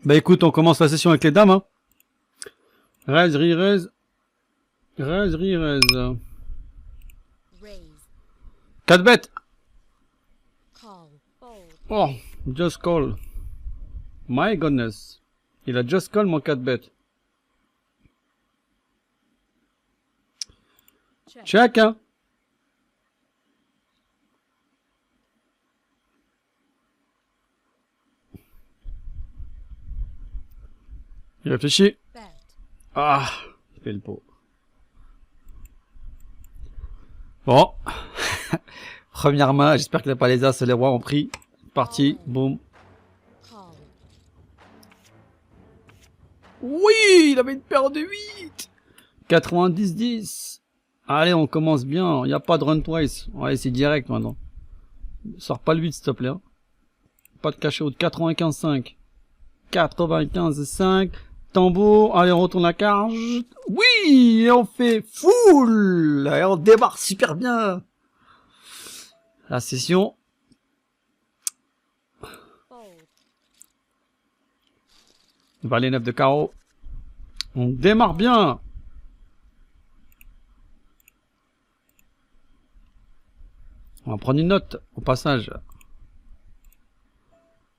Bah écoute, on commence la session avec les dames. Hein. Raise, re-raise. Raise, re-raise. 4 bêtes. Oh, just call. My goodness. Il a just call mon 4 bêtes. Check, hein. Il réfléchit. Ah, il fait le pot. Bon. Première main, j'espère qu'il n'a pas les as, les rois ont pris. Parti, boum. Oui, il avait une paire de 8. 90-10. Allez, on commence bien. Il n'y a pas de run twice. Ouais, c'est direct maintenant. Sors pas le 8, s'il te plaît. Hein. Pas de cachet haut de 95-5. 95-5. Tambour. Allez, on retourne la carte. Oui, et on fait full. Et on démarre super bien. La session. Valet 9 de carreau. On démarre bien. On va prendre une note au passage.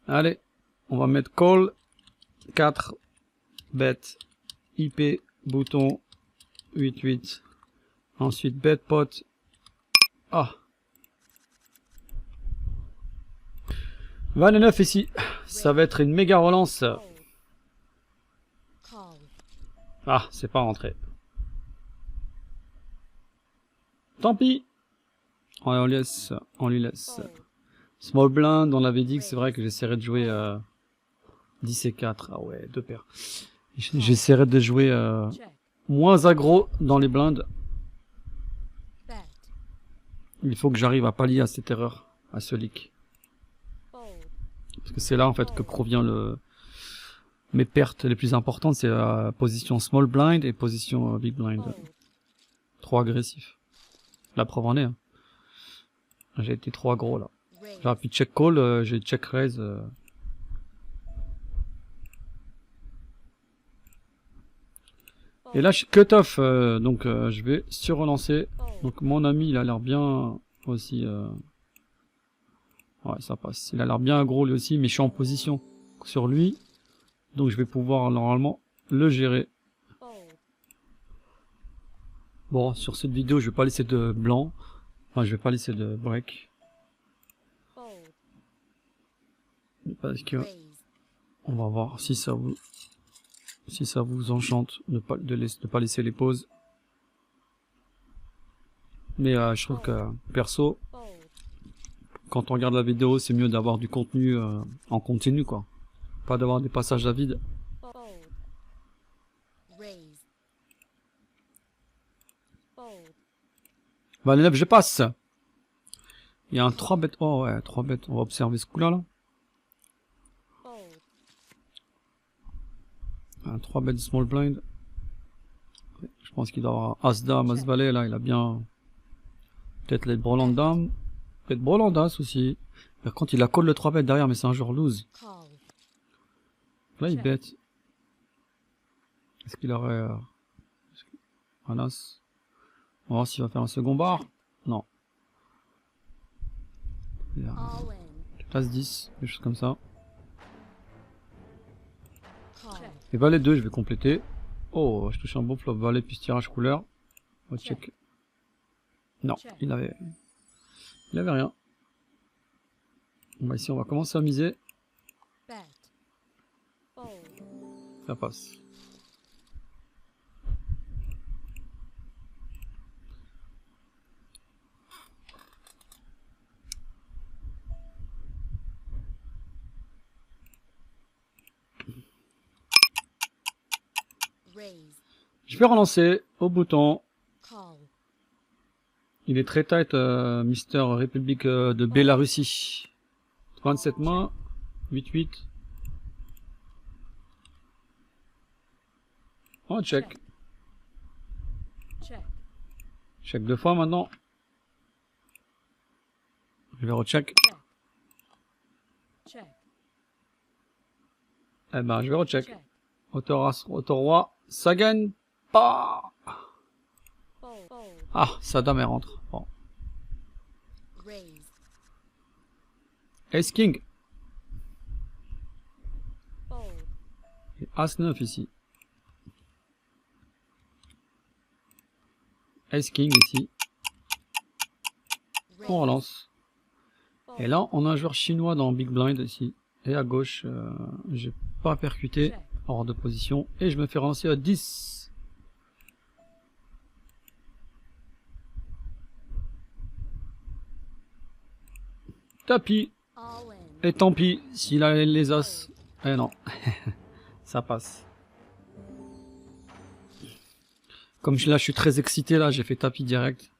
Allez, on va mettre call 4 bet IP bouton 88. Ensuite bet pot. Ah. 29 ici. Ça va être une méga relance. Ah, c'est pas rentré. Tant pis. Ouais, on lui laisse. Small blind, on l'avait dit que c'est vrai que j'essaierai de jouer 10 et 4. Ah ouais, deux paires. J'essaierai de jouer moins aggro dans les blindes. Il faut que j'arrive à pallier à cette erreur, à ce leak. Parce que c'est là en fait que provient mes pertes les plus importantes, c'est la position small blind et position big blind. Trop agressif. La preuve en est. Hein. J'ai été trop aggro là. J'aurais pu check call, j'ai check raise. Et là je suis cut off, donc je vais sur-relancer. Donc mon ami il a l'air bien aussi. Ouais, ça passe. Il a l'air bien aggro lui aussi, mais je suis en position sur lui. Donc je vais pouvoir normalement le gérer. Bon, sur cette vidéo, je vais pas laisser de blanc. Enfin, je vais pas laisser de break. Parce que on va voir si ça vous enchante de pas laisser les pauses. Mais je trouve que perso, quand on regarde la vidéo, c'est mieux d'avoir du contenu en continu, quoi. Pas d'avoir des passages à vide. Bah, les 9, je passe. Il y a un 3 bêtes. Oh ouais, 3 bêtes. On va observer ce coup-là, là. Un 3 bêtes small blind. Je pense qu'il doit avoir As-Dame, As-Valet, là. Il a bien... Peut-être les brelans de dame. Peut-être brelan d'As aussi. Par contre, il a call le 3 bêtes derrière, mais c'est un joueur loose. Là, il bête. Est-ce qu'il aurait... un As? On va voir s'il va faire un second bar. Non. Il a... As 10, des choses comme ça. Et valet 2, je vais compléter. Oh, je touche un bon flop. Valet plus tirage couleur. On va check. Non, il avait rien. Bon, bah ici, on va commencer à miser. Ça passe. Je vais relancer au bouton. Il est très tight, Mister République de Bélarussie. 27 mains, 8-8. Oh, check. Check 2 fois maintenant. Je vais recheck. Eh ben, je vais recheck. Check. Auteur as, auteur roi, ça gagne pas. Fold. Ah, sa dame elle rentre. Bon. Raise. Ace king. Fold. Et as 9 ici. Ace king ici. Raise. On relance. Fold. Et là, on a un joueur chinois dans Big Blind ici. Et à gauche, j'ai pas percuté. Check. Hors de position. Et je me fais relancer à 10. Tapis. All in. Et tant pis, s'il a les as. Eh non. Ça passe. Comme là, je suis très excité, là, j'ai fait tapis direct.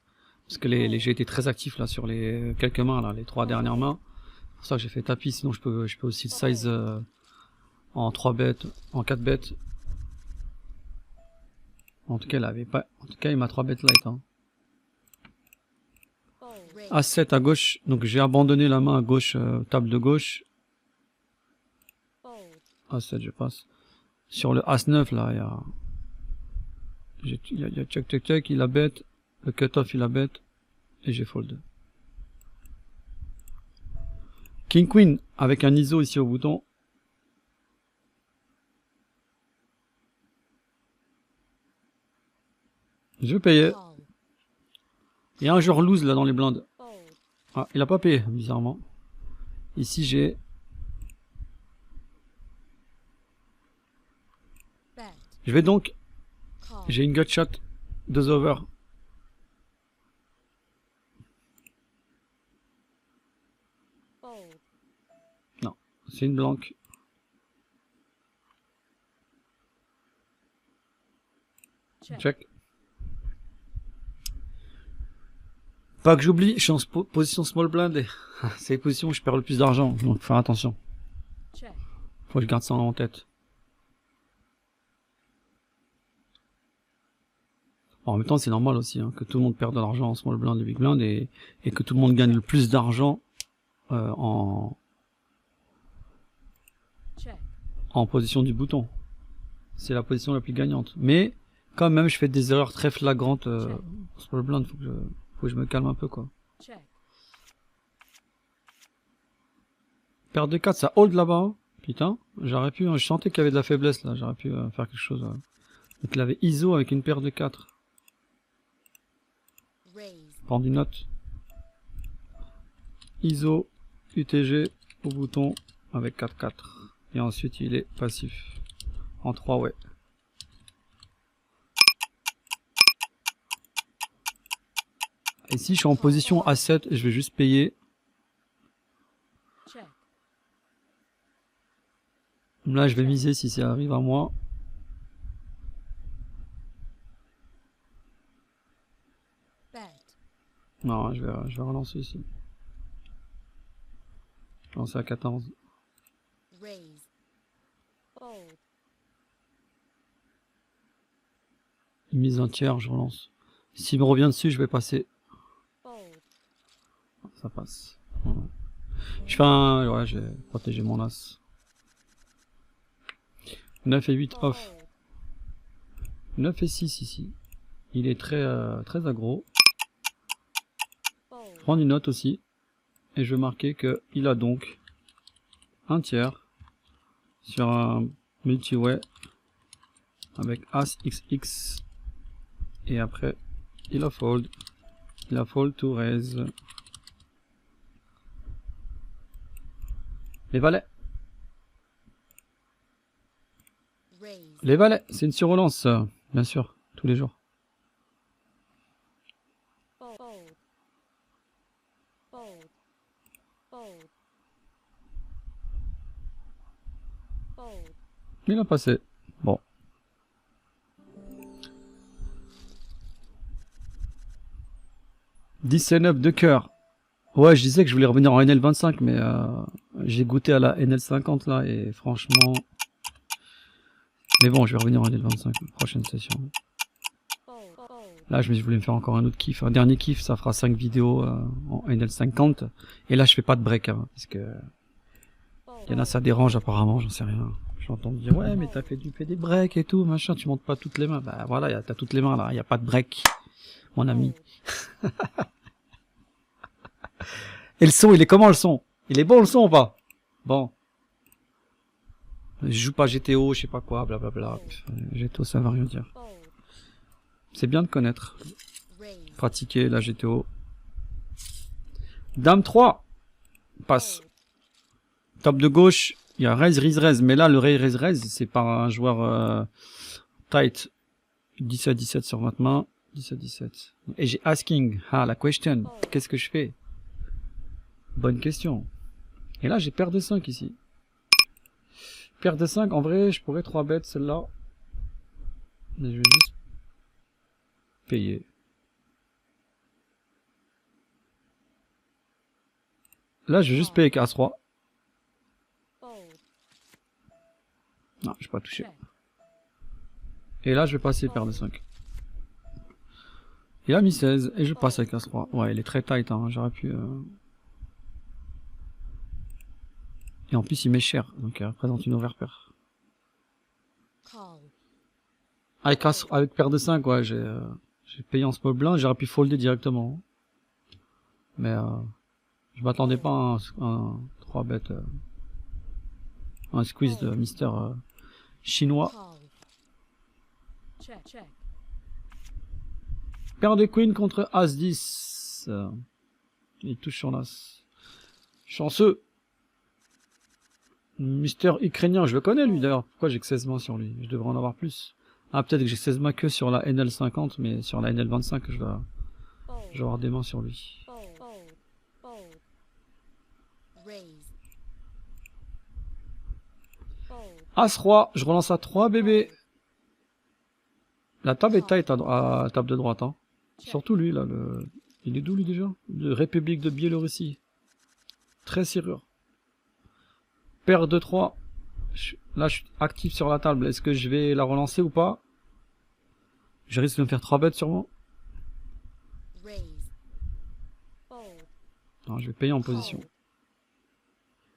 Parce que j'ai été très actif, là, sur les quelques mains, là, les 3 dernières mains. C'est pour ça que j'ai fait tapis, sinon je peux aussi le size en 3 bêtes, en 4 bêtes. En tout cas, il avait pas. En tout cas, il m'a 3 bêtes light. Hein. Fold. Raise. As7 à gauche, donc j'ai abandonné la main à gauche, table de gauche. Fold. As7, je passe. Sur le As9, là, il y a check check check, il a bête. Le cut-off, il a bête. Et j'ai fold. King Queen, avec un ISO ici au bouton. Je vais payer. Call. Il y a un joueur loose là dans les blindes. Fold. Ah, il a pas payé, bizarrement. Ici, j'ai Bet. je vais donc, Call. j'ai une gut shot, 2 over. Fold. C'est une blanque. Check. Check. Pas que j'oublie, je suis en position small blind et c'est les positions où je perds le plus d'argent, donc faut faire attention. Check. Faut que je garde ça en tête. En même temps, c'est normal aussi hein, que tout le monde perde de l'argent en small blind et big blind et que tout le monde gagne le plus d'argent en Check. position du bouton. C'est la position la plus gagnante. Mais quand même, je fais des erreurs très flagrantes en small blind. Faut que je me calme un peu quoi. Check. Paire de 4, ça hold là-bas. Hein. Putain, j'aurais pu, hein, je sentais qu'il y avait de la faiblesse là, j'aurais pu faire quelque chose. Donc il avait ISO avec une paire de 4. Raise. Prendre une note. ISO, UTG au bouton avec 4-4. Et ensuite il est passif. En 3, ouais. Ici je suis en position A7 et je vais juste payer. Check. Là je vais miser si ça arrive à moi. Bet. Non, je vais relancer ici. Je vais lancer à 14. Raise. Fold. Une mise un tiers, je relance. S'il me revient dessus, je vais passer. Fold. Ça passe. Voilà. Je fais un... Ouais, j'ai protégé mon as. 9 et 8 off. Fold. 9 et 6 ici. Il est très aggro. Fold. Prendre une note aussi. Et je vais marquer que il a donc un tiers sur un multi-way avec As XX. Et après, il a fold. Il a fold to raise. Les valets. Raise. Les valets, c'est une surrelance, bien sûr, tous les jours. Fold. Fold. Fold. Fold. Il a passé. Bon. « 10 et 9 de cœur. Ouais, je disais que je voulais revenir en NL25, mais j'ai goûté à la NL50 là, et franchement... Mais bon, je vais revenir en NL25, prochaine session. Fold. Fold. Là, je voulais me faire encore un autre kiff. Un dernier kiff, ça fera 5 vidéos en NL50. Et là, je fais pas de break, hein, parce que... Il y en a, ça dérange apparemment, j'en sais rien. J'entends dire, ouais, mais t'as fait des breaks et tout, machin, tu montes pas toutes les mains. Bah voilà, t'as toutes les mains là, y a pas de break, mon ami. Fold. Et le son, il est comment le son? Il est bon le son ou pas? Bon. Je joue pas GTO, je sais pas quoi, blablabla. GTO, ça va rien dire. Fold. C'est bien de connaître. Raise. Pratiquer la GTO. Dame 3. Passe. Fold. Top de gauche, il y a raise, raise, raise. Mais là, le raise, raise, c'est par un joueur tight. 17-17 sur votre main. 17-17. Et j'ai asking. Ah, la question. Qu'est-ce que je fais? Bonne question. Et là, j'ai paire de 5 ici. Paire de 5, en vrai, je pourrais 3 bêtes celle-là. Mais je vais juste payer. Là, je vais juste payer avec As-3. Fold. Non, je vais pas toucher. Check. Et là, je vais passer paire de 5. Il a mis 16 et je passe avec As-3. Ouais, il est très tight, hein. J'aurais pu... Et en plus, il met cher, donc il représente une overpair. Call. Avec paire de 5, ouais, j'ai payé en small blind, j'aurais pu folder directement. Mais je m'attendais pas à un 3 bet, un squeeze de Mister chinois. Call. Check. Check. Paire de queen contre As-10. Il touche sur l'As. Chanceux. Mister ukrainien, je le connais lui d'ailleurs. Pourquoi j'ai que 16 mains sur lui? Je devrais en avoir plus. Ah, peut-être que j'ai 16 mains que sur la NL50, mais sur la NL25, je vais Fold. avoir des mains sur lui. Fold. Fold. Fold. Raise. Fold. As-3, je relance à 3 bébés. La table est tight à table de droite, hein. Surtout lui, là, il est d'où lui déjà? De République de Biélorussie. Très serrure. Paire de 3. Là, je suis actif sur la table. Est-ce que je vais la relancer ou pas? Je risque de me faire 3 bêtes sûrement. Raise. Fold. Non, je vais payer en position.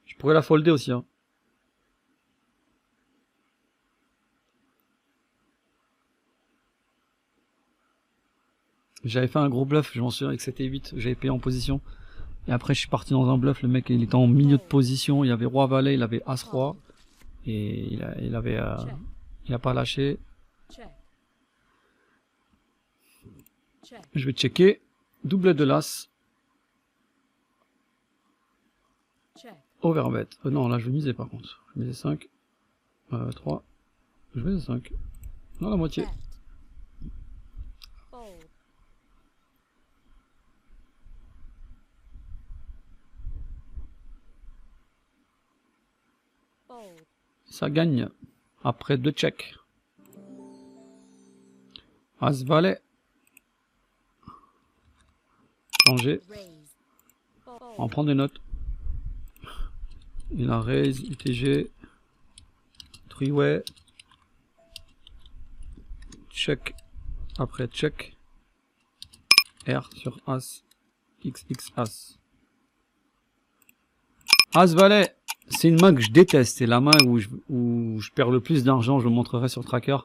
Je pourrais la folder aussi, hein. J'avais fait un gros bluff, je m'en souviens, avec 7 et 8. J'avais payé en position. Et après, je suis parti dans un bluff. Le mec, il était en milieu de position. Il y avait Roi Valet, il avait As-Roi. Et il a pas lâché. Check. Check. Je vais checker. Double de l'As. Check. Overbet. Non, là, je vais miser par contre. Je vais miser 5. 3. Je vais miser 5. Non, la moitié. Bet. Fold. Fold. Ça gagne. Après 2 checks. As-Valet. Changer. Raise. On Fold. prend des notes. Il a raise, UTG. Three-way. Check. Après check. R sur As. XX As. As-Valet. C'est une main que je déteste. C'est la main où je perds le plus d'argent. Je le montrerai sur Tracker.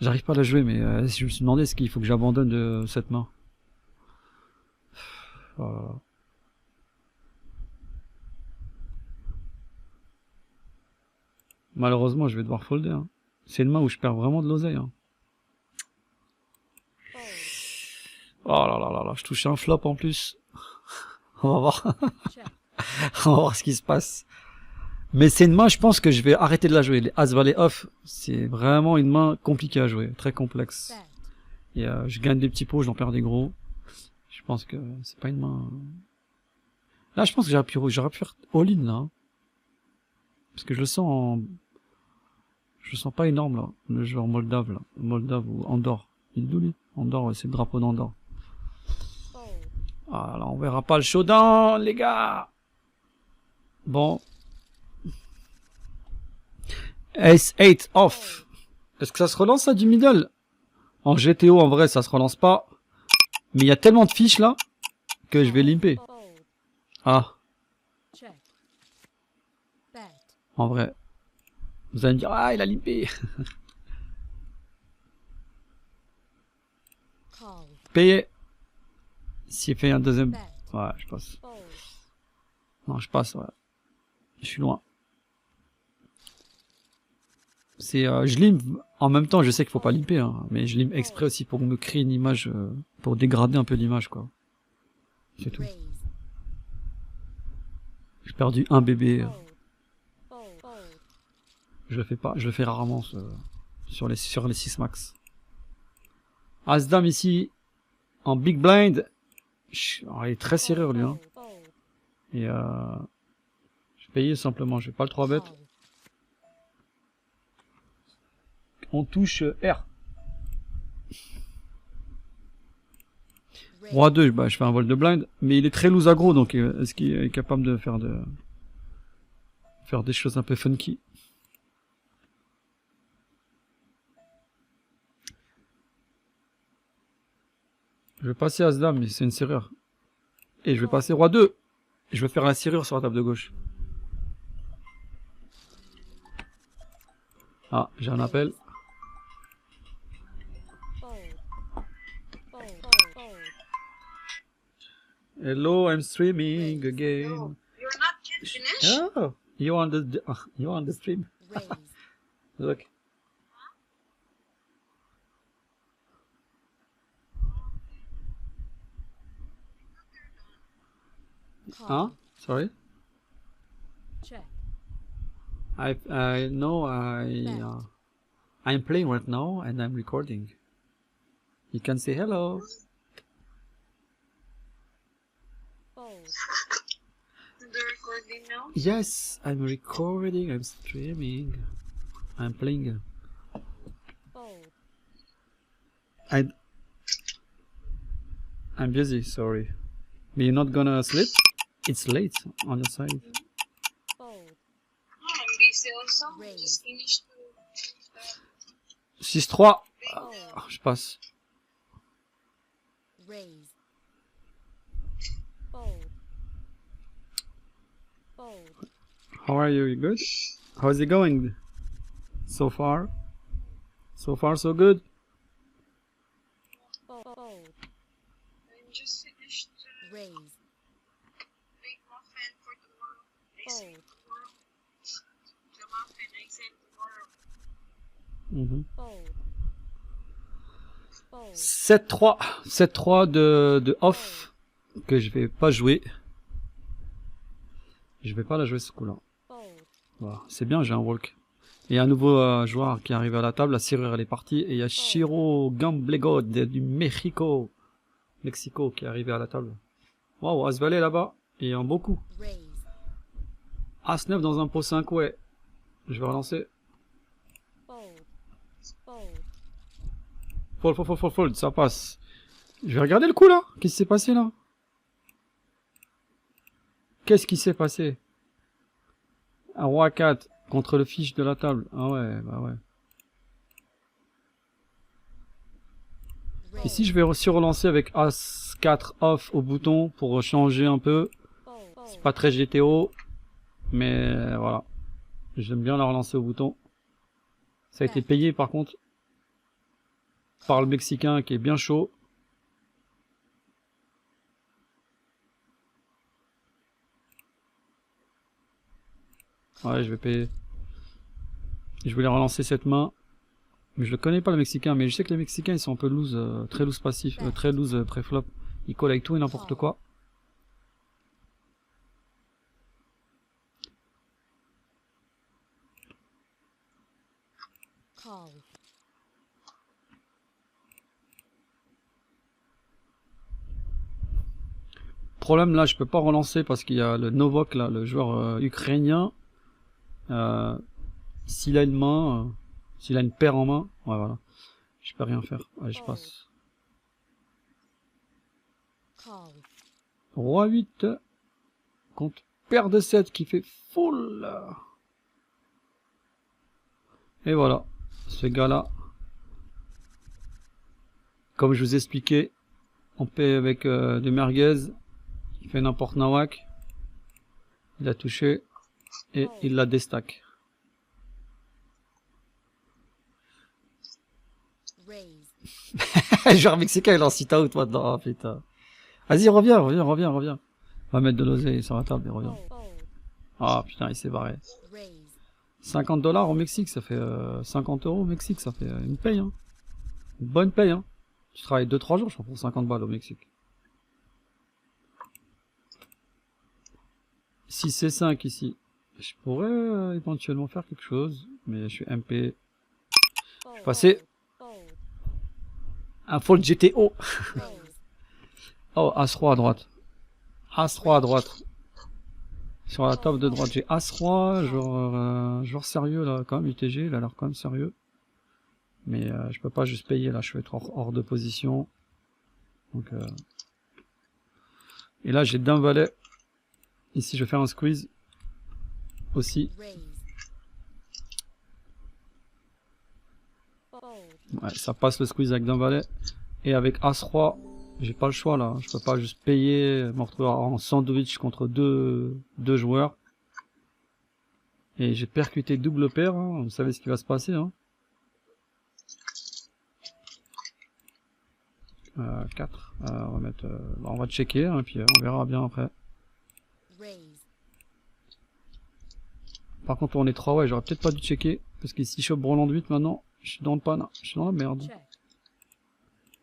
J'arrive pas à la jouer, mais je me suis demandé est-ce qu'il faut que j'abandonne de cette main. Oh là là. Malheureusement, je vais devoir folder. Hein. C'est une main où je perds vraiment de l'oseille. Hein. Fold. Oh là là là là, je touche un flop en plus. On va voir. Check. On va voir ce qui se passe. Mais c'est une main, je pense que je vais arrêter de la jouer. Les As-Valet off, c'est vraiment une main compliquée à jouer, très complexe. Bet. Et je gagne des petits pots, j'en perds des gros. Je pense que c'est pas une main... Là, je pense que j'aurais pu faire all-in, là. Hein. Parce que je le sens en... Je le sens pas énorme, là. Le joueur moldave, là. Moldave ou Andorre. Il est d'où, lui? Andorre, ouais, c'est le drapeau d'Andorre. Fold. Ah là, on verra pas le showdown, les gars. Bon. Ace 8 off. Est-ce que ça se relance, ça, du middle? En GTO, en vrai, ça se relance pas. Mais il y a tellement de fiches, là, que je vais limper. Fold. Ah, Check. Bet. en vrai. Vous allez me dire, ah, il a limpé. Call. Payé. S'il fait un deuxième. Bet. Ouais, je passe. Fold. Non, je passe, ouais. Je suis loin. C'est, je limpe. En même temps, je sais qu'il faut pas limper, hein, mais je limpe exprès aussi pour me créer une image, pour dégrader un peu l'image, quoi. C'est tout. Raise. J'ai perdu un bébé. Fold. Fold. Fold. Je le fais pas, je le fais rarement sur les 6 max. As-Dame ici, en big blind. Il est très serré lui, hein. Fold. Fold. Et je vais payer simplement, je vais pas le 3 bet. Call. On touche R. Raise. Roi 2, bah, je fais un vol de blind, mais il est très loose aggro, donc est-ce qu'il est capable de faire des choses un peu funky? Je vais passer As-Dame, mais c'est une serrure. Et je vais passer Roi 2. Je vais faire la serrure sur la table de gauche. Ah, j'ai un appel. Fold. Fold. Fold. Fold. Hello, I'm streaming again. No, you're not yet finished? Oh, you're on the stream. Raise. Look. Call. Huh? Sorry? Check. I know I'm playing right now and I'm recording. You can say hello. Fold. The recording now? Yes, I'm recording, I'm streaming. I'm playing. Fold. I'm busy, sorry. But you're not gonna sleep? It's late on your side. Fold. No, I'm busy also. I Raise. just finished the 6-3. Fold. Ah, je passe. Raise. Fold. Fold. How are you? You good? How's it going? So far? So far, so good? Fold. I just finished Raise. big muffin for tomorrow. I Oh. sent tomorrow. The muffin I sent tomorrow. Mhm. Fold. Fold. 7-3. 7-3 de off que je vais pas jouer. Je vais pas la jouer ce coup-là. Fold. Voilà. C'est bien, j'ai un walk. Et un nouveau joueur qui arrive à la table, la serrure elle est partie. Et il y a Shiro Gamblegod du Mexico qui est arrivé à la table. Waouh, As-Valet là-bas. Et en beaucoup. Raise. As-9 dans un pot 5, ouais. Je vais relancer. Fold. Fold. Fold, ça passe. Je vais regarder le coup là. Qu'est-ce qui s'est passé là? Qu'est-ce qui s'est passé? Un roi 4 contre le fiche de la table. Ah ouais, bah ouais. Raise. Ici, je vais aussi relancer avec As 4 off au bouton pour changer un peu. Fold. C'est pas très GTO, mais voilà. J'aime bien la relancer au bouton. Ça a été payé par contre par le Mexicain qui est bien chaud. Ouais, je vais payer. Je voulais relancer cette main. Mais je le connais pas le Mexicain, mais je sais que les Mexicains ils sont un peu loose, très loose passif, très loose pré-flop. Ils collent avec tout et n'importe quoi. Call. Problème là, je peux pas relancer parce qu'il y a le Novok là, le joueur ukrainien. S'il a une main, s'il a une paire en main, ouais voilà. Je peux rien faire. Allez, je passe. Call. Roi 8 contre paire de 7 qui fait full. Et voilà, ce gars-là, comme je vous expliquais, on paie avec des merguez, il fait n'importe nawak, il a touché et il la déstack. Joueur mexicain, il est en sit-out maintenant, putain. Vas-y, reviens. On va mettre de l'oseille sur la table et reviens. Fold. Ah, putain, il s'est barré. Raise. 50 dollars au Mexique, ça fait 50 euros au Mexique, ça fait une paye, hein. Une bonne paye, hein. Tu travailles 2-3 jours, je crois, pour 50 balles au Mexique. Si c'est 5 ici, je pourrais éventuellement faire quelque chose, mais je suis MP. Fold. Passer Fold. un fold GTO. Raise. Oh, As-Roi à droite. As-Roi à droite. Sur la table de droite, j'ai As-Roi, genre sérieux là, quand même, UTG, il a l'air quand même sérieux. Mais je peux pas juste payer là, je vais être hors de position. Donc, et là, j'ai d'un valet. Ici, je vais faire un squeeze. Aussi. Raise. Fold. Ouais, ça passe le squeeze avec d'un valet. Et avec As-Roi, j'ai pas le choix là. Je peux pas juste payer, me retrouver en sandwich contre deux joueurs. Et j'ai percuté double paire, hein. Vous savez ce qui va se passer, hein. 4. On va mettre, on va checker, hein, et puis on verra bien après. Raise. Par contre, on est 3, ouais, j'aurais peut-être pas dû checker. Parce que si je chope Brelan de 8 maintenant, je suis dans le pan, je suis dans la merde. Check.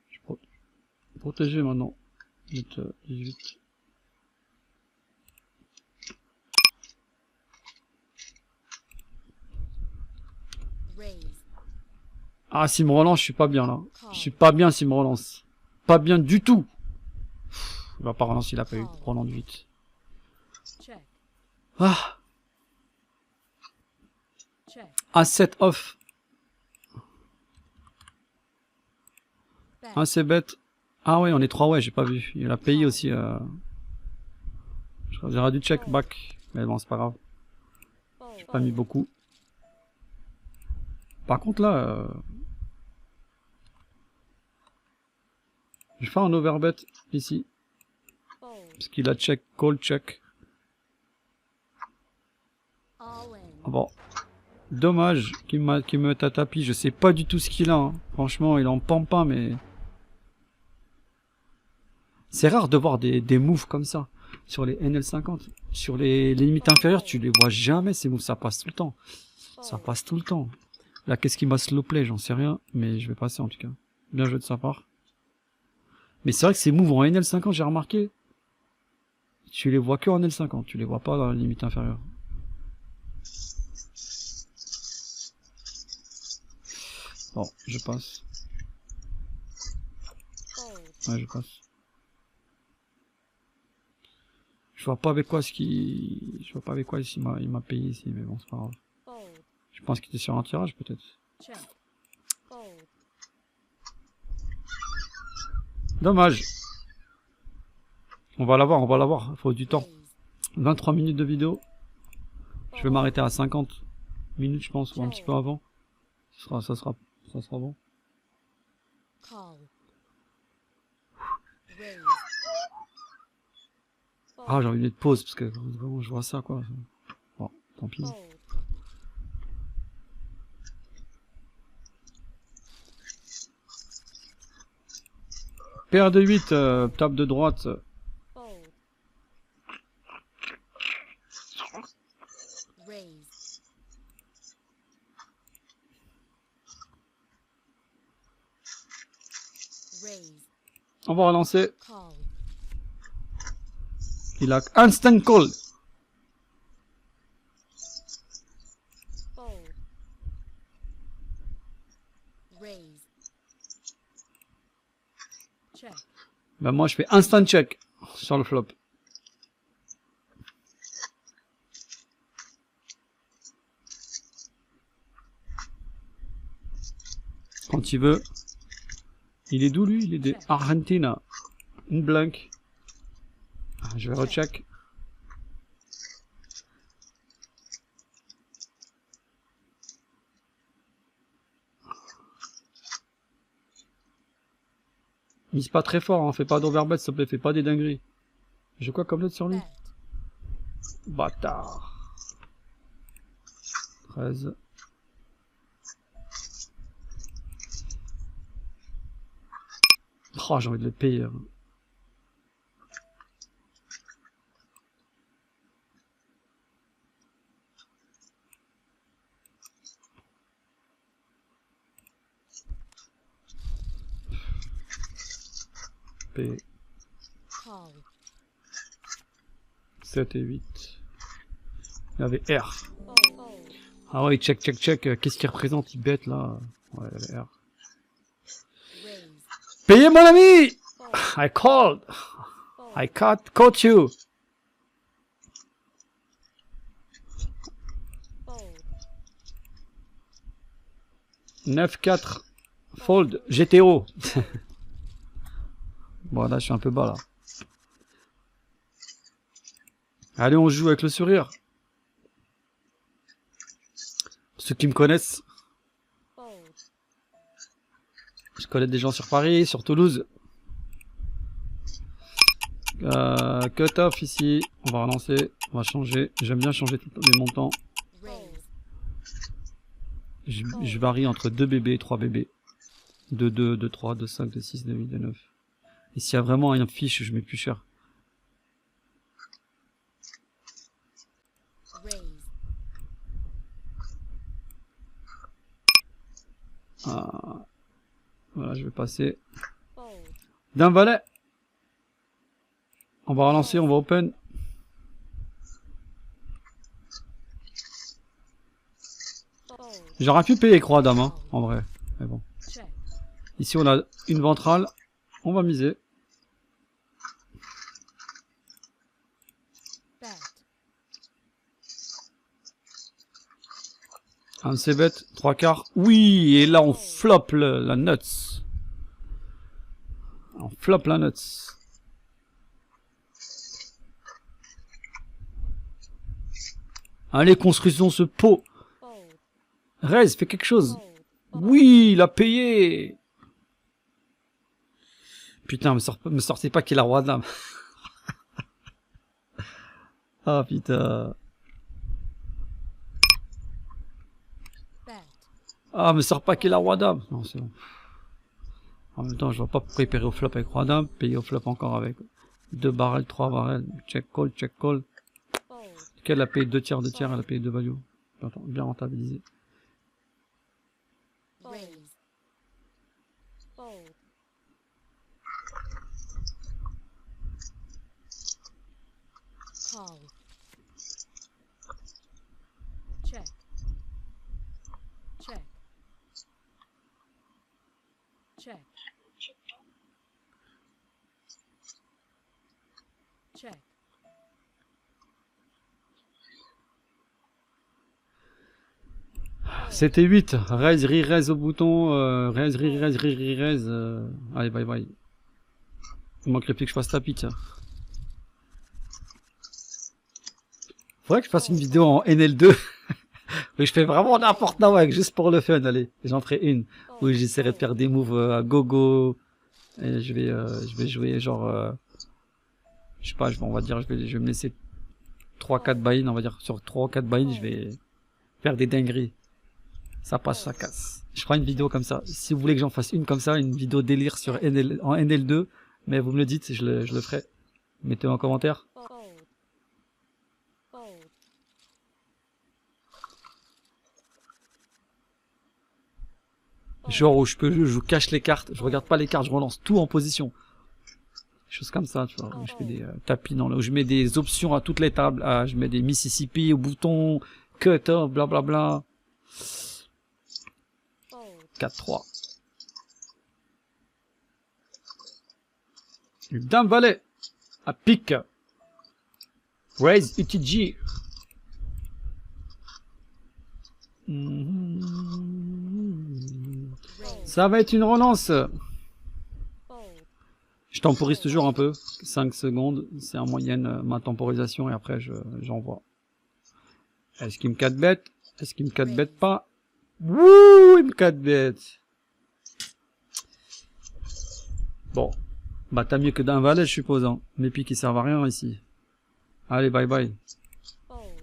Je suis protégé maintenant. 18. Raise. Ah, s'il me relance, je suis pas bien là. Je suis pas bien s'il me relance. Pas bien du tout. Il va pas relancer, il a pas eu Brelan de 8. Check. Ah, Check. A7 off. Bet. Ah, c'est bête. Ah ouais, on est 3, ouais, j'ai pas vu. Il a payé aussi. J'aurais dû check back. Mais bon, c'est pas grave. Fold. J'ai pas mis beaucoup. Par contre là, je vais faire un overbet ici. Fold. Parce qu'il a check, call check. All in. Ah bon. Dommage qu'il me mette à tapis. Je sais pas du tout ce qu'il a, hein. Franchement, il en pampin, mais... C'est rare de voir des moves comme ça. Sur les NL50. Sur les limites inférieures, tu les vois jamais, ces moves. Ça passe tout le temps. Ça passe tout le temps. Là, qu'est-ce qui m'a slow play? J'en sais rien. Mais je vais passer en tout cas. Bien joué de sa part. Mais c'est vrai que ces moves en NL50, j'ai remarqué. Tu les vois que en L50. Tu les vois pas dans la limite inférieure. Bon, je passe. Fold. Ouais, je passe. Je vois pas avec quoi je vois pas avec quoi il m'a payé ici, mais bon, c'est pas grave. Fold. Je pense qu'il était sur un tirage, peut-être. Check. Fold. Dommage. On va l'avoir. Faut du temps. Raise. 23 minutes de vidéo. Je vais Fold. m'arrêter à 50 minutes, je pense, ou un petit peu avant. Ça sera bon. Call. Raise. Ah, j'ai envie de mettre pause, parce que vraiment, je vois ça, quoi. Bon, tant pis. Fold. Paire de 8, table de droite. Fold. Raise. Raise. On va relancer. Call. Il a instant call. Fold. Raise. Check. Ben moi, je fais instant check sur le flop. Quand il veut. Il est d'où lui? Il est de Argentina. Une blank. Ah, je vais recheck. Mise pas très fort, hein. Fais pas d'overbet, s'il te plaît. Fais pas des dingueries. J'ai quoi comme note sur lui? Bet. Bâtard. 13. Oh, j'ai envie de le payer. Payer. Call. 7 et 8. Il y avait R. Fold. Ah ouais, check. Qu'est-ce qu'il représente? Il bête là. Ouais, il y avait R. Raise. Payez mon ami! Fold. I called. Fold. I caught you. Fold. 9-4. Fold. GTO. Bon, là, je suis un peu bas là. Allez, on joue avec le sourire. Ceux qui me connaissent, Fold. je connais des gens sur Paris, sur Toulouse. Cut off ici. On va relancer. On va changer. J'aime bien changer les montants. Raise. Je varie entre 2 bébés et 3 bébés. 2, 2, 2, 3, 2, 5, 2, 6, 2, 8, 2, 9. Et s'il y a vraiment une fiche, je mets plus cher. Raise. Ah. Voilà, je vais passer. Fold. D'un valet. On va relancer, on va open. Fold. J'aurais pu payer croix dame, hein, en vrai. Mais bon. Check. Ici, on a une ventrale. On va miser. Bet. Un c-bet, 3 quarts. Oui, et là, on flop la nuts. On flop la nuts. Allez, construisons ce pot. Fold. Raise, fais quelque chose. Fold. Oui, il a payé. Putain, me sortez pas qu'il a roi de dame. Ah putain. Bet. Ah, me sors pas qu'il a roi dame. Non, c'est bon. En même temps, je vois pas pourquoi il paierait au flop avec roi dame, payer au flop encore avec 2 barrels, 3 barrels. Check call, check call. Fold. Qu'elle a payé 2 tiers, elle a payé 2 value. Bien rentabilisé. Raise. Fold. Call. Check. Check. Check. Check. C'était 8. Raise, re-raise au bouton. Raise, re-raise, re-raise. Allez, bye bye. Il manquerait plus que je fasse tapis, tiens. Faudrait que je fasse une vidéo en NL2. Où je fais vraiment n'importe quoi, juste pour le fun. Allez, j'en ferai une. Où j'essaierai de faire des moves à gogo. Et je vais jouer genre. Je sais pas, on va dire, je vais me laisser 3-4 buy-in. On va dire sur 3 ou 4 buy-in, je vais faire des dingueries. Ça passe, ça casse. Je ferai une vidéo comme ça. Si vous voulez que j'en fasse une comme ça, une vidéo délire sur en NL2, mais vous me le dites, je le ferai. Mettez en commentaire. Fold. Fold. Genre où je cache les cartes, je regarde pas les cartes, je relance tout en position. Choses comme ça, tu vois. Où je fais des tapis dans le, où je mets des options à toutes les tables. Ah, je mets des Mississippi au bouton, cut off, blablabla. Fold. 4-3. Dame valet. À pique. Raise UTG. Ça va être une relance. Fold. Je temporise toujours un peu. 5 secondes. C'est en moyenne ma temporisation et après j'envoie. Est-ce qu'il me 4 bet? Est-ce qu'il me 4 bet pas? Wouh, il me 4 bet. Bon. Bah t'as mieux que d'un valet je suppose. Hein. Mes piques qui servent à rien ici. Allez, bye bye. Fold.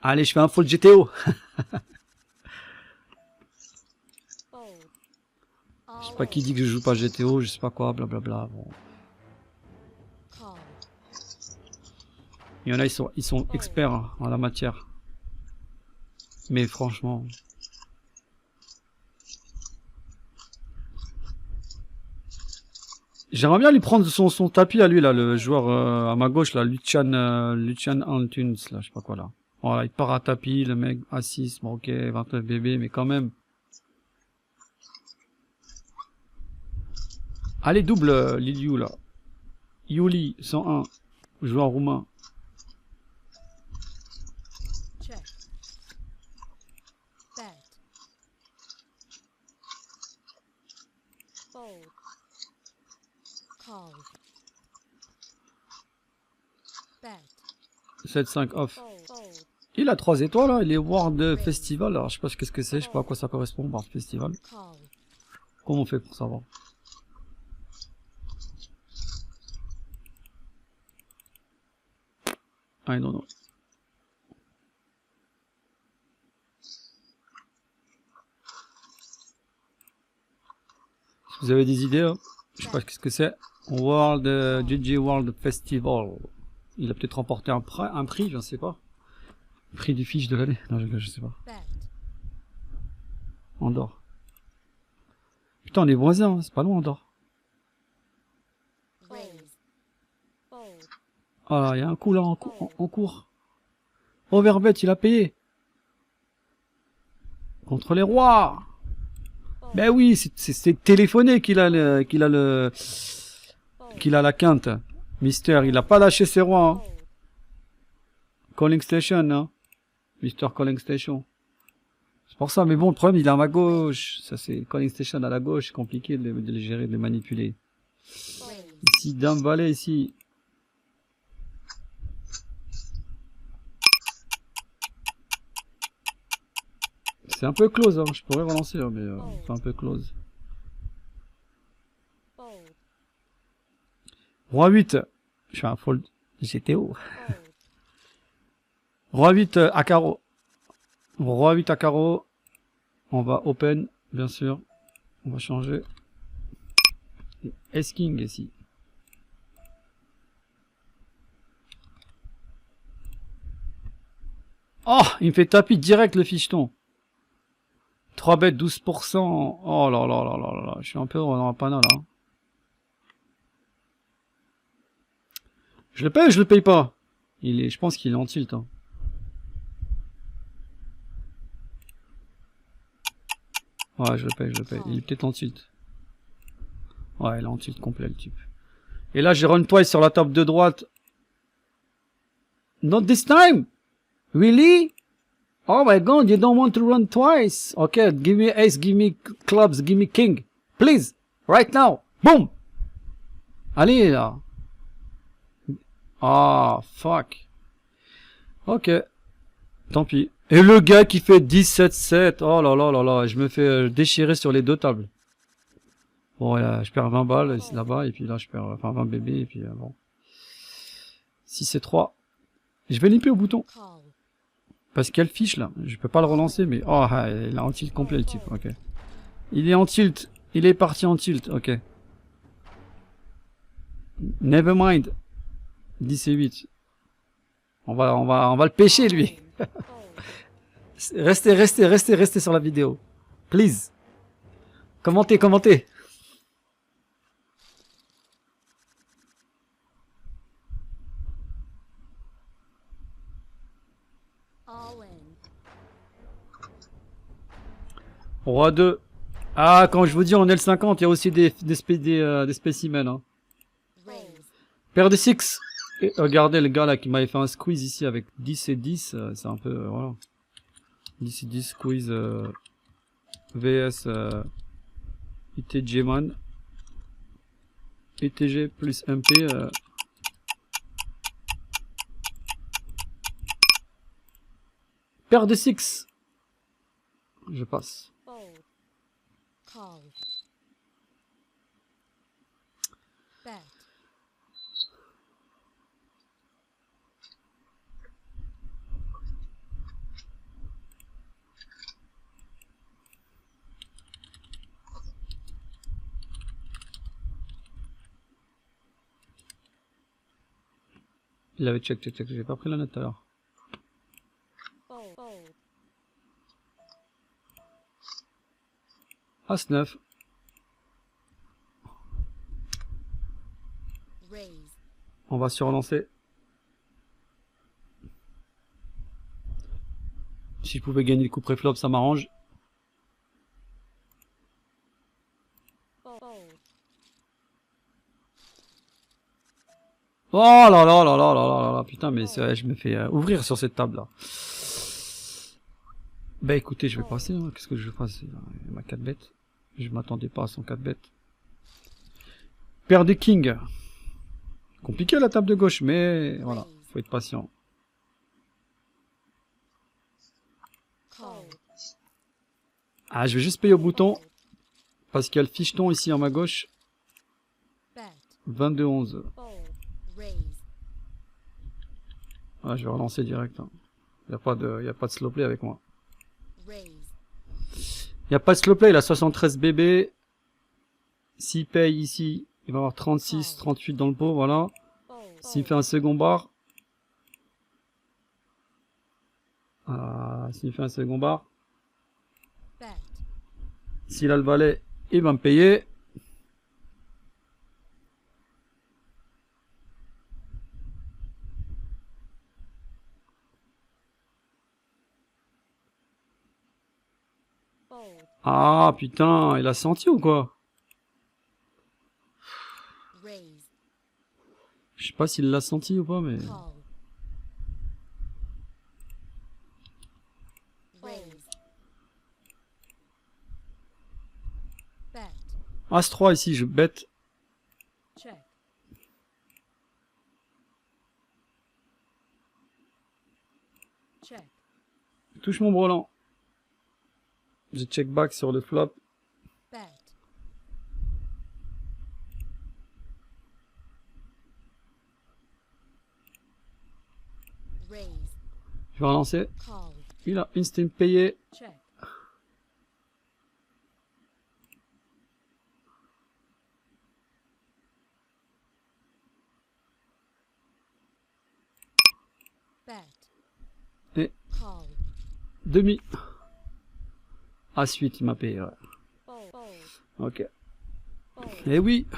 Allez, je fais un fold GTO. Fold. sais pas qui dit que je joue pas GTO, je sais pas quoi, blablabla. Bon. Call. Il y en a, ils sont experts hein, en la matière. Mais franchement... J'aimerais bien lui prendre son tapis à lui, là, le joueur à ma gauche, là, Lucian Antunes, là, je sais pas quoi, là. Voilà, il part à tapis, le mec, A6, bon, ok, 29 bébés, mais quand même. Allez, double, Liliou, là. Yuli, 101, joueur roumain. Check. Bet. Fold. Call. Bet. 7-5 off. Fold. Fold. Il a 3 étoiles, là, il est World Festival, alors je sais pas ce que c'est, je sais pas à quoi ça correspond, World Festival. Call. Comment on fait pour savoir? Ah non, non. Si vous avez des idées, hein, je sais pas ce que c'est. World, GG World Festival. Il a peut-être remporté un prix, je ne sais pas. Prix du fiche de l'année. Non, je sais pas. Bet. Andorre. Putain, on est voisins, hein, c'est pas loin, Andorre. Raise. Fold. Ah, il y a un coup là en cours. Overbet, il a payé. Contre les rois. Fold. Ben oui, c'est téléphoné qu'il a la quinte. Mister, il a pas lâché ses rois. Hein. Fold. Calling Station, hein. Mister Calling Station. C'est pour ça, mais bon, le problème, il est à ma gauche. Ça, c'est Calling Station à la gauche, c'est compliqué de les gérer, de les manipuler. Raise. Ici, Dame Valet, ici. C'est un peu close, hein. Je pourrais relancer, hein, mais c'est un peu close. Fold. Roi 8. Je fais un fold GTO. Fold. Roi 8 à carreau. Roi 8 à carreau. On va open, bien sûr. On va changer. S-King ici. Oh, il me fait tapis direct le ficheton. 3 bêtes, 12%. Oh là là là là là là. Je suis un peu dans la panne là. Je le paye ou je le paye pas? Je pense qu'il est en tilt. Hein. Ouais, je le paye, je le paye. Il est peut-être en tilt. Ouais, il est en tilt complet le type. Et là, j'ai run twice sur la table de droite. Not this time! Really? Oh my god, you don't want to run twice. Okay, give me ace, give me clubs, give me king. Please, right now. Boom! Allez, là. Ah, fuck. Ok. Tant pis. Et le gars qui fait 17-7. Oh là là là là. Je me fais déchirer sur les deux tables. Bon, là, je perds 20 balles ici, là-bas. Et puis là, je perds enfin 20 bébés. Et puis bon. 6 et 3. Je vais limper au bouton. Call. Parce qu'elle fiche là. Je peux pas le relancer. Mais oh, il est en tilt complet le type. Ok. Il est en tilt. Il est parti en tilt. Ok. Never mind. 10 et 8. On va le pêcher lui. Fold. Restez sur la vidéo. Please. Commentez. All in. Roi 2. Ah, quand je vous dis en L50, il y a aussi des spécimens. Hein. Raise. Paire de 6. Et regardez le gars là qui m'avait fait un squeeze ici avec 10 et 10. C'est un peu... voilà. 10 et 10 squeeze VS ITG man. ITG plus MP. Paire de 6. Je passe. Fold. Call. Bet. Il avait check. J'ai pas pris la note tout à l'heure. Fold. Fold. As 9. Raise. On va surlancer. Si je pouvais gagner le coup pré-flop, ça m'arrange. Fold. Oh là là là là là là là, putain, mais je me fais ouvrir sur cette table là. Bah écoutez, je vais passer, hein. Qu'est-ce que je fasse? Il y a ma 4 bêtes. Je m'attendais pas à son 4 bêtes. Paire de king. Compliqué la table de gauche, mais voilà, faut être patient. Call. Ah, je vais juste payer au bouton, parce qu'il y a le ficheton ici à ma gauche. Bet. 22-11. Fold. Raise. Ah, je vais relancer direct. Hein. Y a pas de slow play avec moi. Raise. Y a pas de slow play, il a 73 BB. S'il paye ici, il va avoir 36, 38 dans le pot, voilà. Fold. S'il fait un second bar. S'il fait un second bar. Bet. S'il a le valet, il va me payer. Fold. Ah putain, il a senti ou quoi? Raise. Je sais pas s'il l'a senti ou pas, mais... Call. Raise. Bet. As-3 ici, je bête. Check. Check. Je touche mon brelan. J'ai check back sur le flop. Bet. Raise. Je vais relancer. Call. Il a instinct payé. Check. Bet. Et Call. demi. As-8, il m'a payé, ouais. Fold. Fold. Ok. Fold. Eh oui.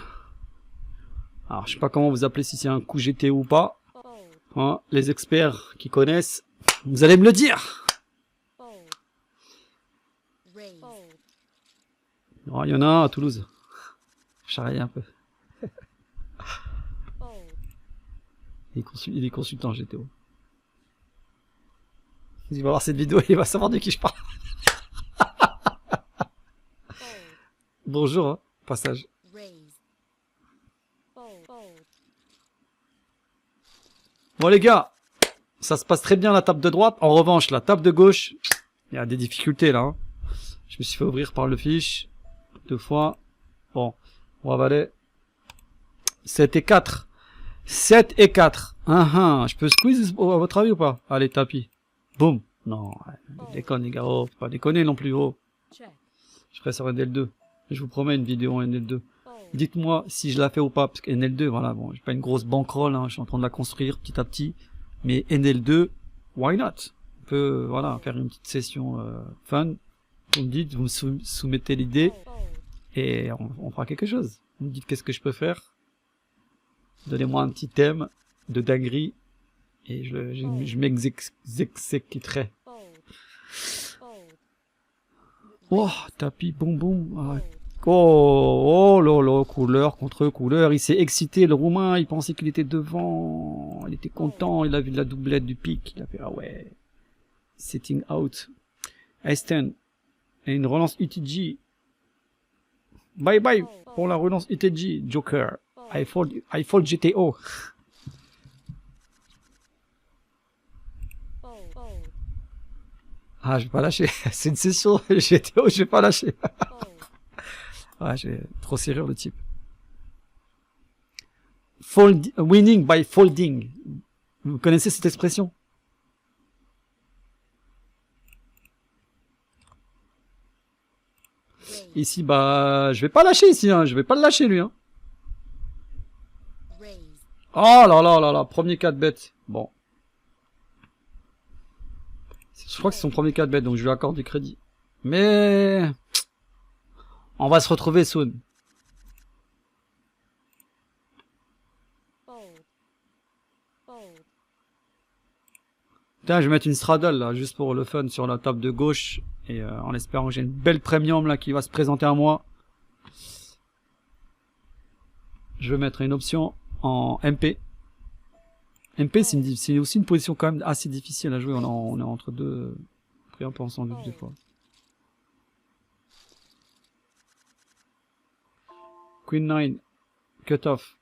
Alors, je sais pas comment vous appelez si c'est un coup GT ou pas. Fold. Hein, les experts qui connaissent, vous allez me le dire. Fold. Raise. Fold. Oh, il y en a un à Toulouse. Charrier un peu. Fold. Il est consultant GTO. Il va voir cette vidéo et il va savoir de qui je parle. Fold. Bonjour, hein, passage. Raise. Fold. Fold. Bon les gars, ça se passe très bien la table de droite. En revanche, la table de gauche, il y a des difficultés là. Hein. Je me suis fait ouvrir par le fiche. 2 fois. Bon, on va valer 7 et 4. 7 et 4. Je peux squeeze à votre avis ou pas? Allez, tapis. Boum. Non, déconne les gars. Oh, faut pas déconner non plus. Oh. Check. Je ferai sur NL2. Je vous promets une vidéo en NL2. Fold. Dites-moi si je la fais ou pas, parce que NL2, voilà, bon, j'ai pas une grosse bankroll, hein, je suis en train de la construire petit à petit, mais NL2, why not? On peut, voilà, faire une petite session fun. Vous me dites, vous me soumettez l'idée, Fold. Fold. et on fera quelque chose. Vous me dites qu'est-ce que je peux faire. Donnez-moi un petit thème de dinguerie, et je m'exécuterai. Fold. Fold. Oh, tapis bonbon. Ah, Fold. oh là là, couleur contre couleur. Il s'est excité, le Roumain. Il pensait qu'il était devant. Il était content. Il a vu la doublette du pic. Il a fait, ah ouais. Sitting out. Ace-10. Et une relance UTG. Bye bye pour la relance UTG. Joker. I fold GTO. Fold. Fold. Ah, je vais pas lâcher. C'est une session GTO, je vais pas lâcher. Fold. Ouais, j'ai trop serrure le type. Winning by folding. Vous connaissez cette expression? Raise. Ici, bah, je vais pas lâcher ici, hein. Je vais pas le lâcher lui, hein. Raise. Oh là là là là, premier 4 bêtes. Bon. Je crois que c'est son premier 4 bêtes, donc je lui accorde du crédit. Mais... on va se retrouver soon. Fold. Fold. Putain, je vais mettre une straddle là, juste pour le fun, sur la table de gauche. Et en espérant que j'ai une belle premium là qui va se présenter à moi. Je vais mettre une option en MP. MP, c'est aussi une position quand même assez difficile à jouer. On est entre deux. Pris un peu ensemble des fois. Queen 9. Cut off.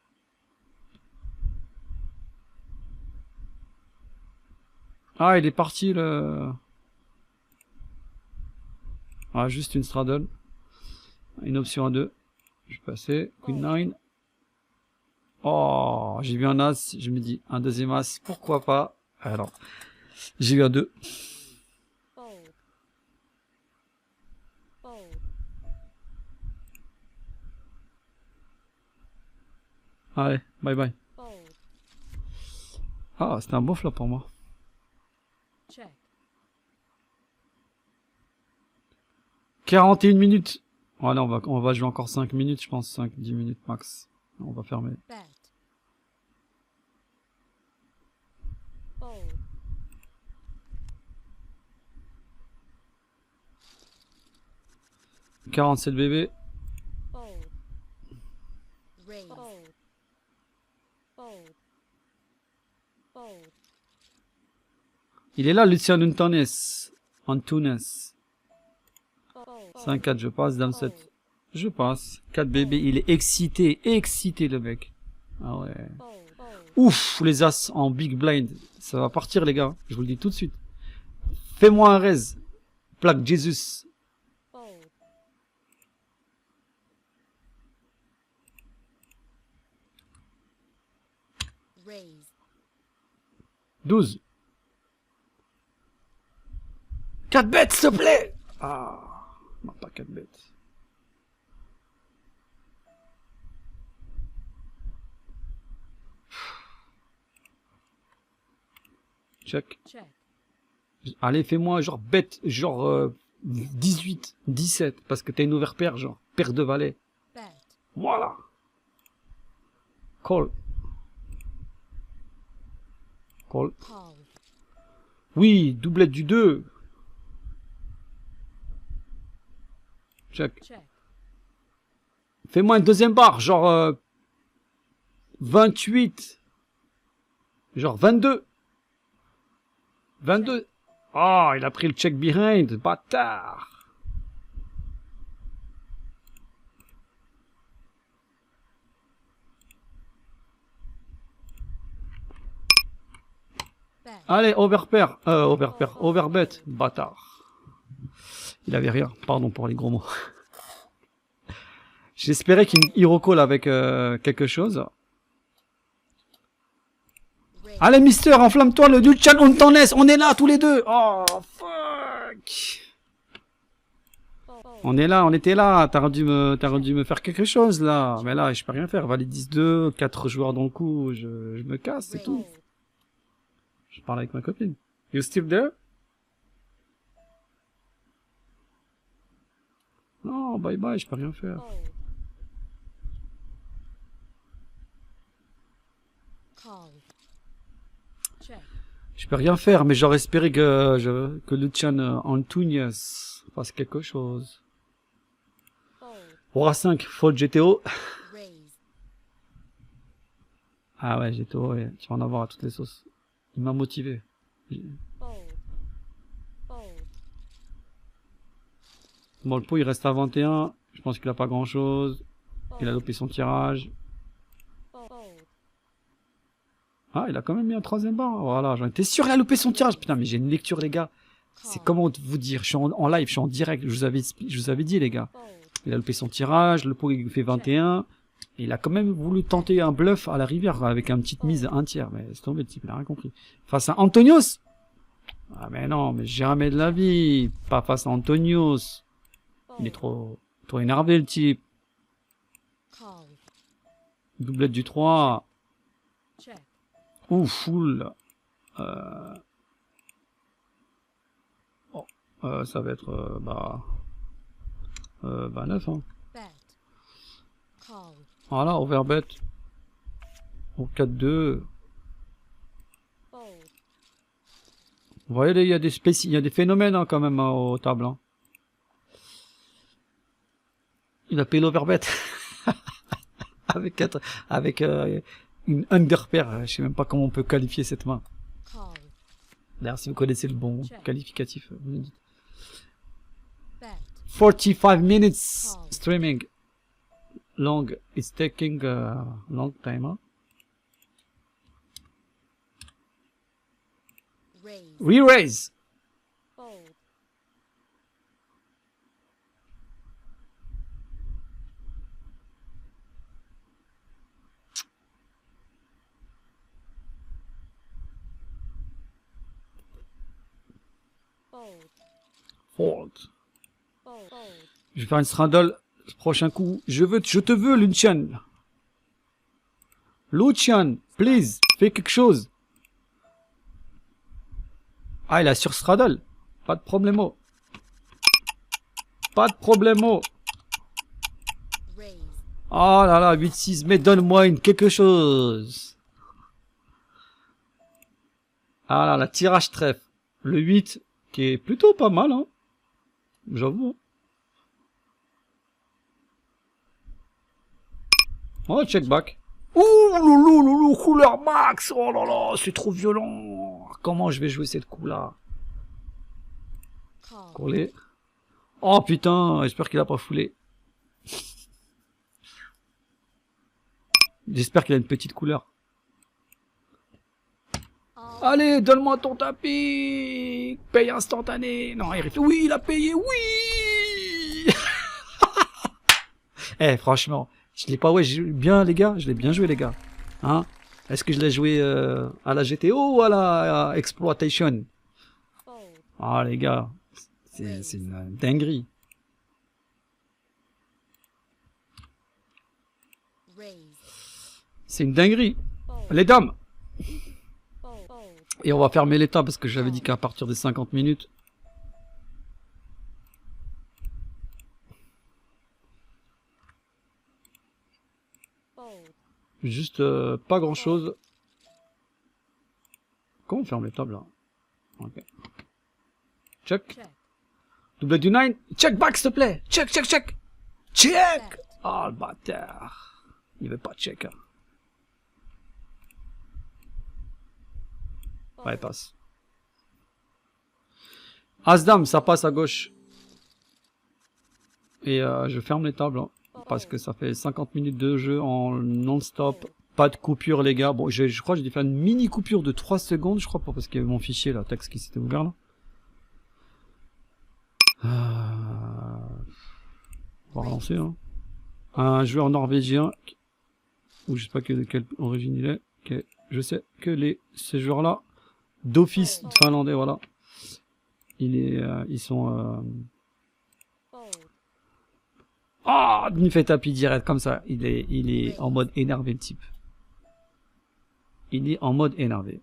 Ah, il est parti le... Ah, juste une straddle. Une option à 2. Je vais passer. Queen 9. Oh, j'ai vu un as. Je me dis, un deuxième as. Pourquoi pas? Alors, j'ai eu un 2. Fold. Fold. Allez, bye bye. Fold. Ah, c'était un beau flop pour moi. Check. 41 minutes. Voilà, on va jouer encore 5 minutes, je pense. 5-10 minutes max. On va fermer. Bet. Fold. 47 bébés. Fold. Raise. Fold. Fold. Fold. Il est là, Lucien Antunes. Antunes. Fold. 5-4, je passe. Dame 7. Je passe. 4 bébés. Il est excité. Excité, le mec. Ah ouais. Fold. Fold. Ouf, les as en big blind. Ça va partir, les gars. Je vous le dis tout de suite. Fais-moi un raise. Plaque Jesus. Fold. Raise. 12. 4 bêtes, s'il te plaît. Ah. Non, pas 4 bêtes. Check. Check. Allez, fais-moi genre bête, genre 18, 17, parce que t'as une overpair, genre paire de valets. Bet. Voilà. Call. Call. Call. Oui, doublette du 2. Check. Check. Fais-moi une deuxième barre, genre 28. Genre 22. 22. Oh, il a pris le check behind, bâtard. Bet. Allez, overpair, overbet, bâtard. Il avait rien, pardon pour les gros mots. J'espérais qu'il hero call avec quelque chose. Raise. Allez, Mister, enflamme-toi, le Dulcan, on t'en laisse, on est là tous les deux. Oh, fuck. Fold. On est là, on était là, t'aurais dû me faire quelque chose là. Mais là, je peux rien faire, valide 10-2, 4 joueurs dans le coup, je me casse, c'est tout. Fold. Je parle avec ma copine. You still there? Non, bye bye, je peux rien faire. Fold. Call. Check. Je peux rien faire, mais j'aurais espéré que Lucian Antunes fasse quelque chose. Fold. Roi 5, faute GTO. Raise. Ah ouais, GTO, ouais, tu vas en avoir à toutes les sauces. Il m'a motivé. Fold. Fold. Bon, le pot, il reste à 21. Je pense qu'il a pas grand chose. Il a loupé son tirage. Fold. Ah, il a quand même mis un troisième bar. Voilà, j'en étais sûr, il a loupé son tirage. Putain, mais j'ai une lecture, les gars. C'est comment vous dire, je suis en live, je suis en direct. Je vous avais dit, les gars. Fold. Il a loupé son tirage, le pot, il fait 21. Et il a quand même voulu tenter un bluff à la rivière avec une petite mise 1 tiers. Mais c'est tombé, le type, il a rien compris. Face à Antonios. Ah, mais non, mais jamais de la vie. Pas face à Antonios. Il est trop énervé, le type. Call. Doublette du 3. Check. Ou full. Oh, ça va être bah 9 hein. Bet. Call. Voilà, overbet. Au 4-2. Fold. Vous voyez, il y a des phénomènes hein, quand même hein, aux tables. Hein. Il a payé l'overbet. avec une underpair. Je sais même pas comment on peut qualifier cette main. Call. D'ailleurs, si vous connaissez le bon qualificatif, vous me dites. Bet. 45 minutes streaming. Long. It's taking a long time. Huh? Raise. Re-raise. Fold. Fold. Fold. Fold. Fold. Je vais faire une straddle. Prochain coup. Je te veux, Lucian. Lucian, please, fais quelque chose. Ah, il a sur straddle. Pas de problemo. Pas de problemo. Raise. Oh là là, 8-6, mais donne-moi quelque chose. Ah là, la tirage trèfle. Le 8, qui est plutôt pas mal, hein. J'avoue. Oh, check back. Ouh, loulou, loulou, couleur max. Oh là là, c'est trop violent. Comment je vais jouer cette coup-là? Call. Coller. Oh putain, j'espère qu'il a pas foulé. J'espère qu'il a une petite couleur. All. Allez, donne-moi ton tapis. Paye instantané. Non, il fait oui, il a payé, oui. Eh, franchement, je l'ai pas, ouais, bien les gars, je l'ai bien joué les gars. Hein? Est-ce que je l'ai joué à la GTO ou à la Exploitation? Fold. Ah les gars, c'est une dinguerie. Raise. C'est une dinguerie. Fold. Les dames. Fold. Fold. Et on va fermer l'état parce que j'avais dit qu'à partir des 50 minutes. Fold. Juste pas grand chose. Comment on ferme les tables là? Ok. Check. Check. Double du 9. Check back s'il te plaît. Check, check, check. Check. Bet. Ah le bâtard. Il veut pas check. Hein. Ouais, Fold. passe. As-Dame, ça passe à gauche. Et je ferme les tables. Hein, parce que ça fait 50 minutes de jeu en non-stop. Pas de coupure, les gars. Bon, je crois que j'ai dû faire une mini coupure de 3 secondes, je crois, pas parce qu'il y avait mon fichier, là, texte qui s'était ouvert, là. On va relancer, hein. Un joueur norvégien, ou je sais pas de quelle origine il est. Okay. Je sais que ces joueurs-là, d'office finlandais, voilà. Ils sont... Fold. Ah, il me fait tapis direct comme ça. Il est en mode énervé le type. Il est en mode énervé.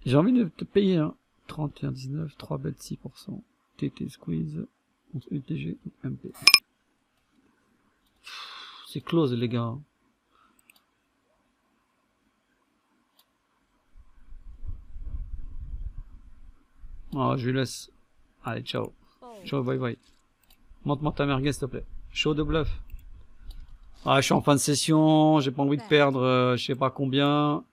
J'ai envie de te payer hein. 31,19, 3 bêtes 6%. TT squeeze contre UTG MP. C'est close les gars. Ah, je lui laisse. Allez, ciao. Fold. Ciao, bye bye. Monte-moi ta merguez, s'il te plaît. Show de bluff. Ah, je suis en fin de session, j'ai pas envie de perdre, je sais pas combien.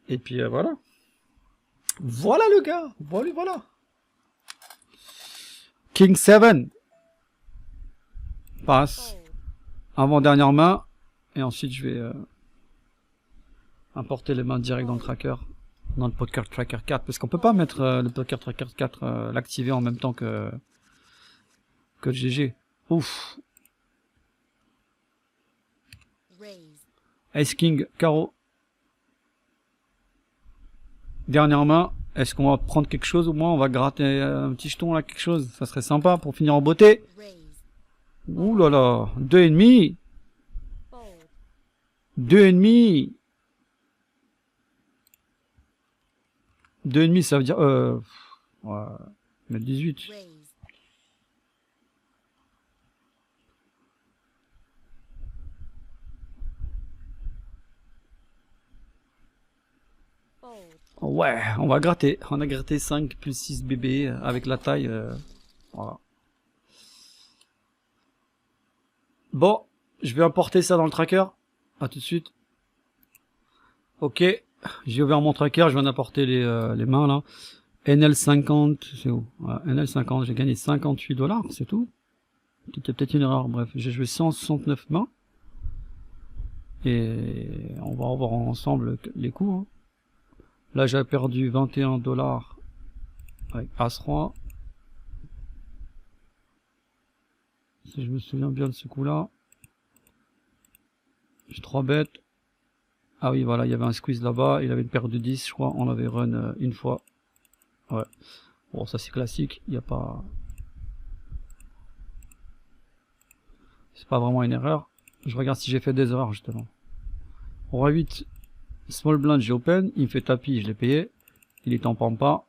Et puis voilà. Voilà le gars. Voilà. King 7. Passe. Fold. Avant-dernière main. Et ensuite, je vais importer les mains direct dans le tracker. Dans le Poker Tracker 4. Parce qu'on peut pas mettre le Poker Tracker 4, l'activer en même temps que le GG. Ouf. Raise. Ace King, carreau. Dernière main. Est-ce qu'on va prendre quelque chose au moins? On va gratter un petit jeton là, quelque chose. Ça serait sympa pour finir en beauté. Raise. Ouh là là, 2,5. Fold. 2,5. 2,5 ça veut dire... ouais, mettre 18. Raise. Fold. Ouais, on va gratter. On a gratté 5 plus 6 bébés avec la taille. Voilà. Bon, je vais importer ça dans le tracker. À tout de suite. Ok, j'ai ouvert mon tracker, je viens d'apporter les mains là. NL50, c'est où? Voilà, NL50, j'ai gagné 58 $, c'est tout. C'était peut-être une erreur, bref, j'ai joué 169 mains. Et on va revoir ensemble les coups. Hein. Là, j'ai perdu 21 $ avec As-Roi. Si je me souviens bien de ce coup-là. J'ai 3 bêtes. Ah oui, voilà, il y avait un squeeze là-bas. Il avait une paire de 10, je crois. On l'avait run une fois. Ouais. Bon, ça c'est classique. Il n'y a pas... C'est pas vraiment une erreur. Je regarde si j'ai fait des erreurs, justement. Roi 8. Small blind, j'ai open. Il me fait tapis, je l'ai payé. Il est en pampa.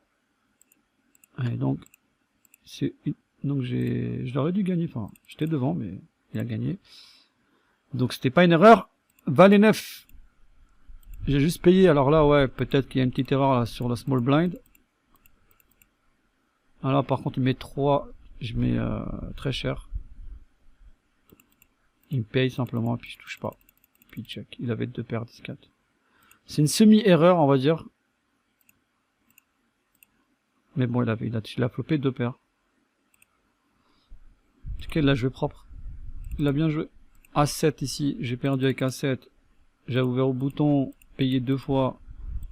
Et donc... Donc je l'aurais dû gagner. Enfin, j'étais devant, mais il a gagné. Donc c'était pas une erreur. Valet 9. J'ai juste payé. Alors là, ouais, peut-être qu'il y a une petite erreur là, sur la small blind. Alors par contre, il met 3. Je mets très cher. Il me paye simplement, puis je touche pas. Puis check. Il avait 2 paires 10-4. C'est une semi-erreur, on va dire. Mais bon, il a flopé 2 paires. En tout cas, il a joué propre. Il a bien joué. A7 ici, j'ai perdu avec A7. J'ai ouvert au bouton, payé 2 fois.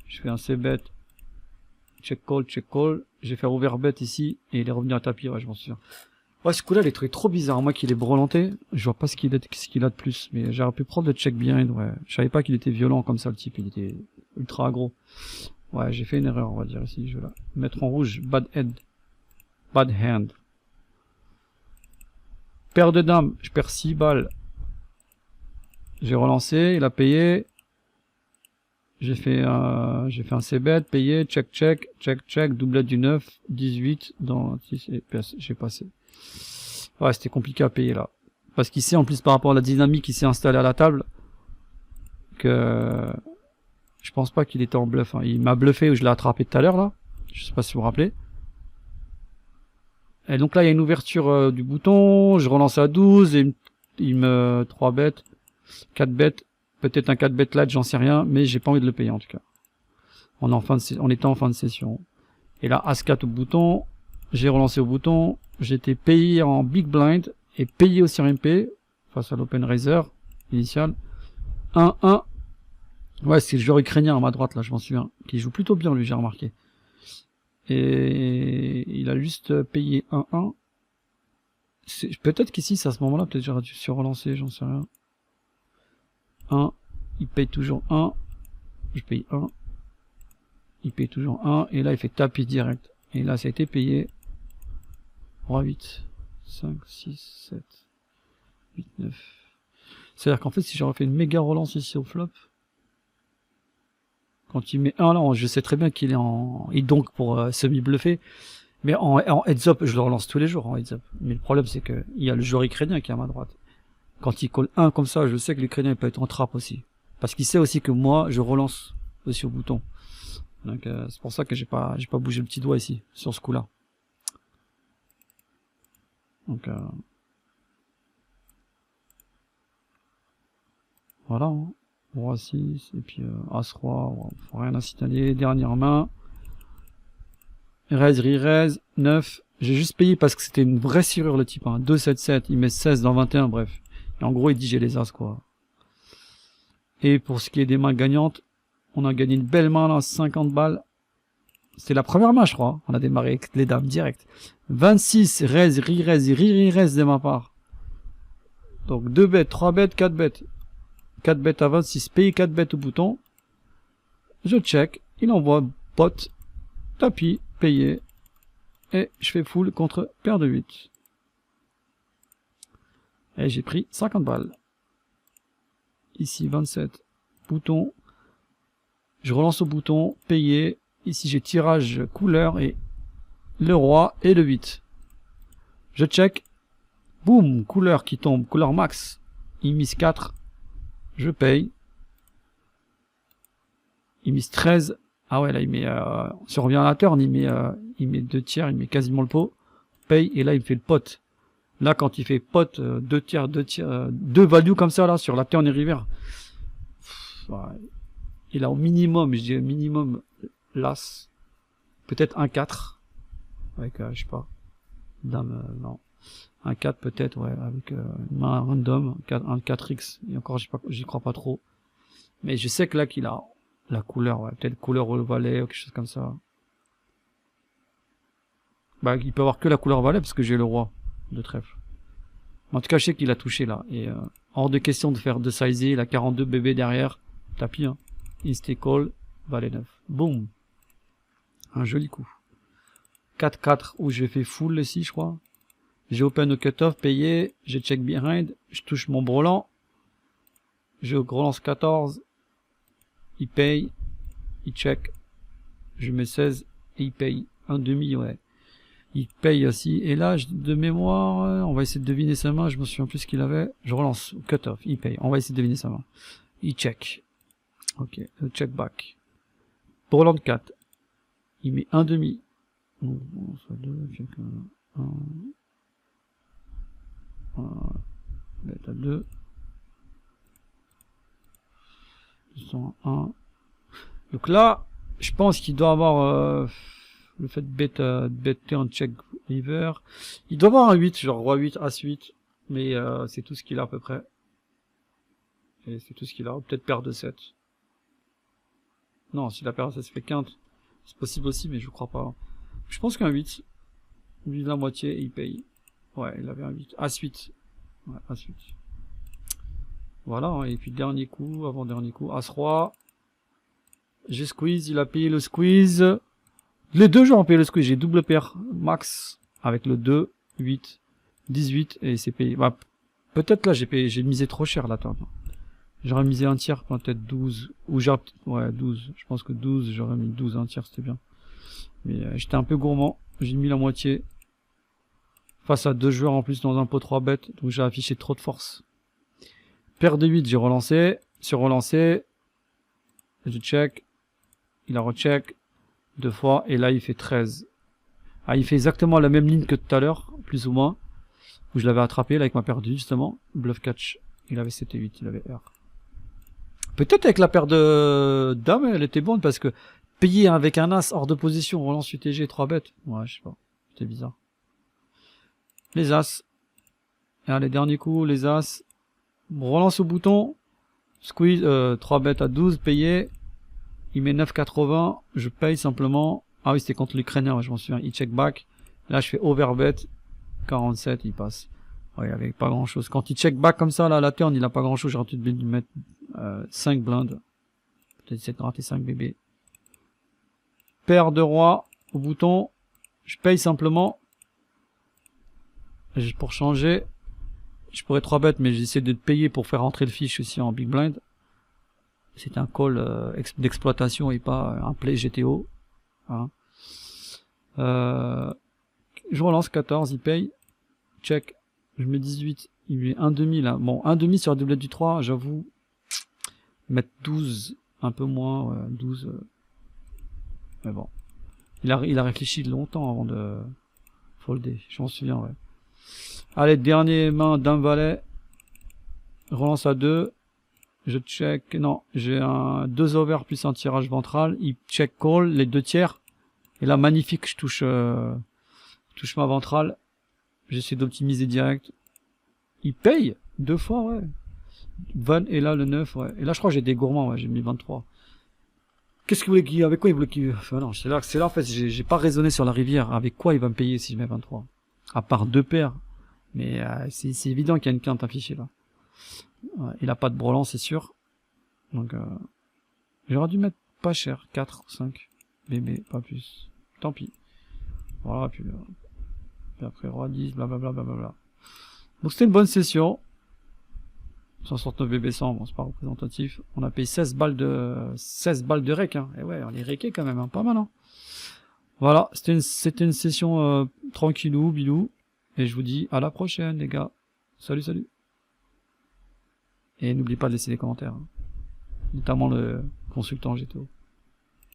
Je fais un C-bet. Check call, check call. J'ai fait ouvert bet ici, et il est revenu à tapis, ouais, je m'en souviens. Ouais, ce coup-là, il est trop bizarre. Moi, qu'il est brelanté, je vois pas ce qu'il a de plus. Mais j'aurais pu prendre le check behind, ouais. Je savais pas qu'il était violent comme ça, le type. Il était ultra aggro. Ouais, j'ai fait une erreur, on va dire, ici, je vais là. Mettre en rouge, bad head. Bad hand. Paire de dames, je perds 6 balles. J'ai relancé, il a payé. J'ai fait un C-bet, payé, check, check, check, check, doublette du 9, 18, dans 6, et j'ai passé. Ouais, c'était compliqué à payer là. Parce qu'il sait, en plus, par rapport à la dynamique qui s'est installée à la table, que je pense pas qu'il était en bluff. Hein. Il m'a bluffé ou je l'ai attrapé tout à l'heure là. Je sais pas si vous vous rappelez. Et donc là, il y a une ouverture du bouton, je relance à 12, et il me 3 bêtes, 4 bêtes, peut-être un 4 bêtes là, j'en sais rien, mais j'ai pas envie de le payer en tout cas. On était en fin de session. Et là, As-4 au bouton, j'ai relancé au bouton, j'étais payé en big blind, et payé aussi en MP, face à l'open raiser, initial. 1-1. Ouais, c'est le joueur ukrainien à ma droite là, je m'en souviens, qui joue plutôt bien lui, j'ai remarqué. Et il a juste payé 1-1. Peut-être qu'ici, c'est à ce moment-là, peut-être j'aurais dû se relancer, j'en sais rien. 1, il paye toujours 1. Je paye 1. Il paye toujours 1. Et là, il fait tapis direct. Et là, ça a été payé. Roi 8. 5, 6, 7, 8, 9. C'est-à-dire qu'en fait, si j'aurais fait une méga relance ici au flop, quand il met 1 là, je sais très bien qu'il est en... Et donc pour semi-bluffer. Mais en heads up, je le relance tous les jours en heads up. Mais le problème, c'est que il y a le joueur ukrainien qui est à ma droite. Quand il colle 1 comme ça, je sais que l'Ukrainien peut être en trappe aussi. Parce qu'il sait aussi que moi, je relance aussi au bouton. Donc c'est pour ça que j'ai pas bougé le petit doigt ici, sur ce coup-là. Donc voilà. Hein. Roi 6, et puis As-Roi, faut rien à signaler. Dernière main. Raise, re-raise, 9. J'ai juste payé parce que c'était une vraie serrure le type. Hein. 2, 7, 7, il met 16 dans 21, bref. Et en gros, il dit j'ai les As, quoi. Et pour ce qui est des mains gagnantes, on a gagné une belle main là, 50 balles. C'était la première main, je crois. On a démarré avec les dames direct. 26, raise, re-raise, re-raise de ma part. Donc 2 bêtes, 3 bêtes, 4 bêtes. 4 bêtes à 26, paye 4 bêtes au bouton. Je check, il envoie pot, tapis, payé. Et je fais full contre paire de 8. Et j'ai pris 50 balles. Ici, 27. Bouton. Je relance au bouton. Payer. Ici, j'ai tirage couleur et le roi et le 8. Je check. Boum. Couleur qui tombe. Couleur max. Il mise 4. Je paye. Il mise 13. Ah ouais, là, il met, si on revient à la turn, il met 2 tiers, il met quasiment le pot. Paye, et là, il fait le pot. Là, quand il fait pot, 2 tiers, 2 values comme ça, là, sur la turn et river. Ouais. Il a au minimum, je dirais minimum, l'as. Peut-être un 4. Avec, je sais pas. Dame, non. Un 4 peut-être, ouais, avec une main random, un 4x. Et encore, j'y crois pas trop. Mais je sais que là, qu'il a la couleur, ouais, peut-être couleur au valet ou quelque chose comme ça. Bah, il peut avoir que la couleur valet parce que j'ai le roi de trèfle. En tout cas, je sais qu'il a touché là. Et hors de question de faire de sizer, il a 42 bébés derrière. Tapis, hein. Insta call, valet 9. Boum. Un joli coup. 4-4 où j'ai fait full ici, je crois. J'ai open au cutoff, payé. J'ai check behind. Je touche mon brelan. Je relance 14. Il paye. Il check. Je mets 16. Et il paye. Un demi, ouais. Il paye aussi. Et là, de mémoire, on va essayer de deviner sa main. Je me souviens plus ce qu'il avait. Je relance. Cut-off. Il paye. On va essayer de deviner sa main. Il check. Ok. Check back. Brelan 4. Il met un demi. Bon, ça 2, check 1. Bête à 2. 201. Donc là, je pense qu'il doit avoir le fait de bêter en check river. Il doit avoir un 8, genre roi 8, as 8. Mais c'est tout ce qu'il a à peu près. Et c'est tout ce qu'il a. Peut-être paire de 7. Non, si la paire de 7 se fait quinte, c'est possible aussi, mais je crois pas. Je pense qu'un 8. Lui la moitié et il paye. Ouais, il avait un 8. As 8. Ouais, As 8. Voilà, hein, et puis dernier coup, avant-dernier coup, As Roi. J'ai squeeze, il a payé le squeeze. Les deux joueurs ont payé le squeeze, j'ai double paire max avec le 2, 8, 18 et c'est payé. Bah, peut-être là j'ai misé trop cher là, toi. J'aurais misé un tiers, peut-être 12. Ou ouais, 12. Je pense que 12, j'aurais mis 12, un tiers, c'était bien. Mais j'étais un peu gourmand, j'ai mis la moitié. Face à deux joueurs en plus dans un pot 3 bêtes, donc j'ai affiché trop de force. Paire de 8, j'ai relancé, sur relancé, je check, il a recheck, 2 fois, et là il fait 13. Ah, il fait exactement la même ligne que tout à l'heure, plus ou moins, où je l'avais attrapé là avec ma paire de 8 justement, bluff catch, il avait 7 et 8, il avait R. Peut-être avec la paire de dame, elle était bonne parce que payer avec un as hors de position, relance UTG 3 bêtes, ouais je sais pas, c'était bizarre. Les as. Et allez, dernier coup, les as. Relance au bouton. Squeeze, 3 bêtes à 12, payé. Il met 9,80. Je paye simplement. Ah oui, c'était contre l'Ukrainien, je m'en souviens. Il check back. Là, je fais overbet. 47, il passe. Ouais, avec pas grand chose. Quand il check back comme ça, là, la turn, il a pas grand chose. J'aurais dû mettre 5 blindes. Peut-être essayer de rater 5 bébés. Paire de rois au bouton. Je paye simplement. Pour changer, je pourrais 3 bêtes, mais j'essaie de payer pour faire rentrer le fiche aussi en big blind. C'est un call d'exploitation et pas un play GTO. Hein. Je relance 14, il paye. Check. Je mets 18. Il met un demi là. Bon, un demi sur la doublette du 3, j'avoue. Mettre 12, un peu moins, ouais, 12. Mais bon. Il a réfléchi longtemps avant de folder. Je m'en souviens, ouais. Allez, dernier main d'un valet. Relance à 2. Je check. Non, j'ai un 2 over plus un tirage ventral. Il check call, les 2 tiers. Et là, magnifique, je touche ma ventrale. J'essaie d'optimiser direct. Il paye 2 fois, ouais. Et là, le 9, ouais. Et là, je crois que j'ai des gourmands, ouais. J'ai mis 23. Qu'est-ce qu'il voulait qu'il... Avec quoi il voulait qu'il... Enfin, non, c'est là, en fait, j'ai pas raisonné sur la rivière. Avec quoi il va me payer si je mets 23? À part 2 paires. Mais c'est évident qu'il y a une quinte affichée là. Ouais, il a pas de brelan, c'est sûr. Donc j'aurais dû mettre pas cher, 4 ou 5 bébé, pas plus. Tant pis. Voilà, puis après roi 10, blablabla. Donc c'était une bonne session. 69 BB100, bon, c'est pas représentatif. On a payé 16 balles de rec, hein. Et ouais, on est réqué quand même, hein. Pas mal, hein. Voilà, c'était une session tranquillou, bilou. Et je vous dis à la prochaine, les gars. Salut, salut. Et n'oubliez pas de laisser des commentaires, hein. Notamment le consultant GTO.